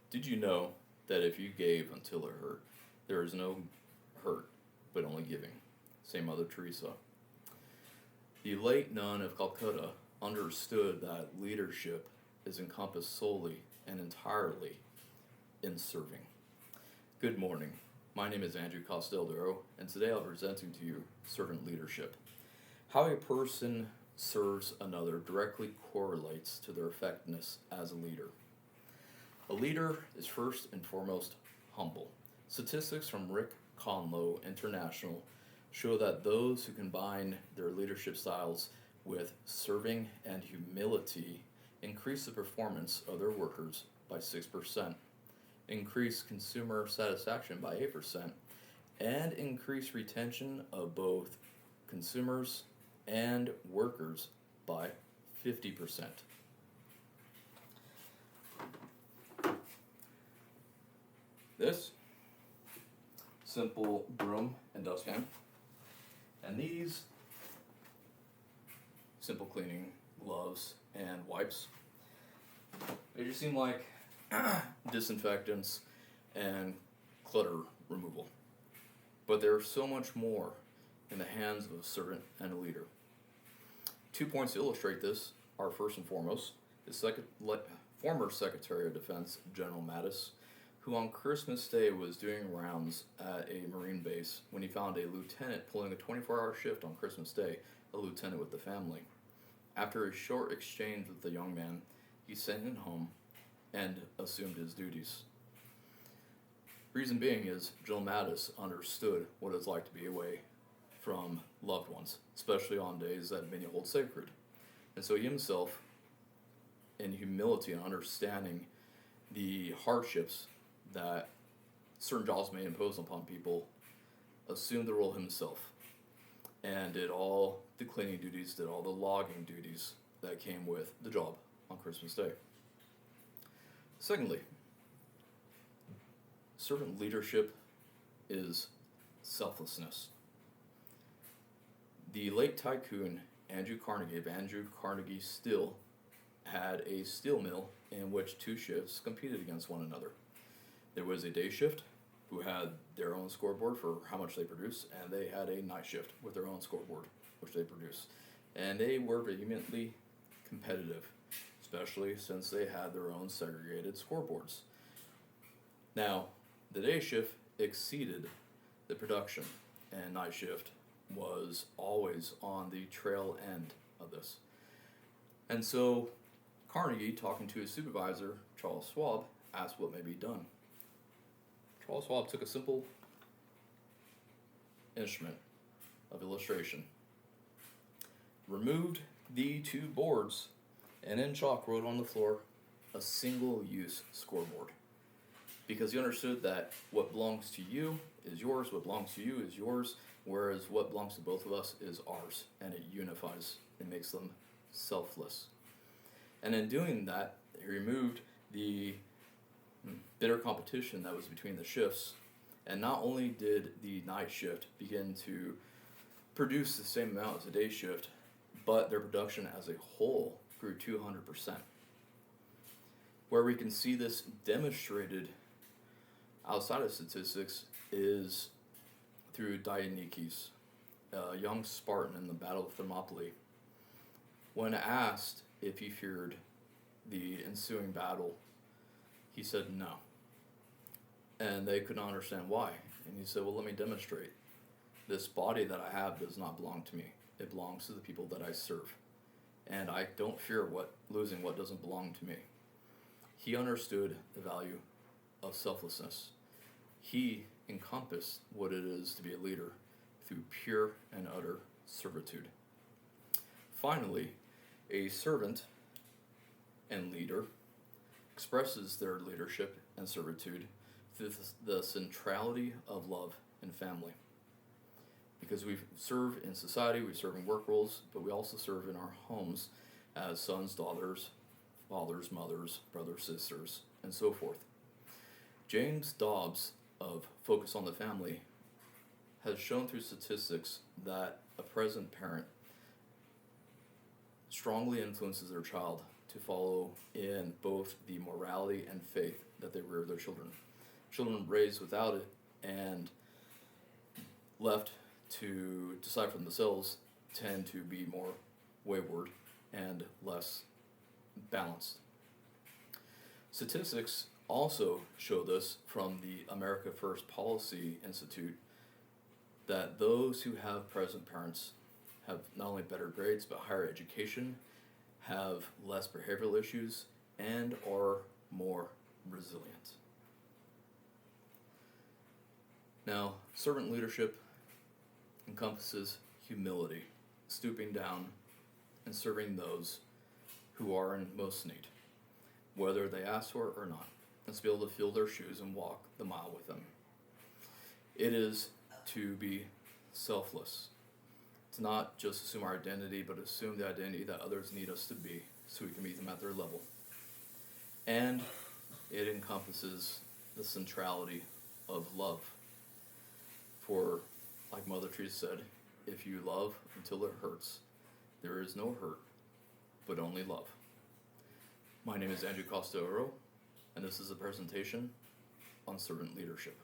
Did you know that if you gave until it hurt, there is no hurt, but only giving? Say Mother Teresa. The late nun of Calcutta understood that leadership is encompassed solely and entirely in serving. Good morning. My name is Andrew Costeldero, and today I'll be presenting to you servant leadership. How a person serves another directly correlates to their effectiveness as a leader. A leader is first and foremost humble. Statistics from Rick Conlow International show that those who combine their leadership styles with serving and humility increase the performance of their workers by 6%, increase consumer satisfaction by 8%, and increase retention of both consumers and workers by 50%. This simple broom and dustpan, and these simple cleaning gloves and wipes, they just seem like disinfectants and clutter removal. But there's so much more in the hands of a servant and a leader. 2 points to illustrate this are first and foremost, the former Secretary of Defense, General Mattis, who on Christmas Day was doing rounds at a Marine base when he found a lieutenant pulling a 24-hour shift on Christmas Day, a lieutenant with the family. After a short exchange with the young man, he sent him home and assumed his duties. Reason being is General Mattis understood what it's like to be away from loved ones, especially on days that many hold sacred. And so he himself, in humility and understanding the hardships that certain jobs may impose upon people, assumed the role himself and did all the cleaning duties, did all the logging duties that came with the job on Christmas Day. Secondly, servant leadership is selflessness. The late tycoon Andrew Carnegie of Andrew Carnegie Steel had a steel mill in which two shifts competed against one another. There was a day shift who had their own scoreboard for how much they produced, and they had a night shift with their own scoreboard, which they produced. And they were vehemently competitive, especially since they had their own segregated scoreboards. Now, the day shift exceeded the production, and night shift was always on the trail end of this. And so Carnegie, talking to his supervisor, Charles Schwab, asked what may be done. Charles Schwab took a simple instrument of illustration, removed the two boards, and in chalk wrote on the floor a single-use scoreboard. Because he understood that what belongs to you is yours, what belongs to you is yours, whereas what belongs to both of us is ours, and it unifies, it makes them selfless. And in doing that, he removed the bitter competition that was between the shifts, and not only did the night shift begin to produce the same amount as the day shift, but their production as a whole grew 200%. Where we can see this demonstrated outside of statistics is through Dionysius, a young Spartan in the Battle of Thermopylae. When asked if he feared the ensuing battle, he said no. And they could not understand why. And he said, well, let me demonstrate. This body that I have does not belong to me. It belongs to the people that I serve. And I don't fear losing what doesn't belong to me. He understood the value of selflessness. He encompassed what it is to be a leader through pure and utter servitude. Finally, a servant and leader expresses their leadership and servitude through the centrality of love and family. Because we serve in society, we serve in work roles, but we also serve in our homes as sons, daughters, fathers, mothers, brothers, sisters, and so forth. James Dobbs of Focus on the Family has shown through statistics that a present parent strongly influences their child to follow in both the morality and faith that they rear their children. Children raised without it and left to decide for themselves tend to be more wayward and less balanced. Statistics also show this from the America First Policy Institute that those who have present parents have not only better grades but higher education, have less behavioral issues, and are more resilient. Now, servant leadership encompasses humility, stooping down and serving those who are in most need, whether they ask for it or not, and to be able to fill their shoes and walk the mile with them. It is to be selfless, to not just assume our identity, but assume the identity that others need us to be so we can meet them at their level. And it encompasses the centrality of love. For, like Mother Teresa said, if you love until it hurts, there is no hurt, but only love. My name is Andrew Costa-Oro, and this is a presentation on servant leadership.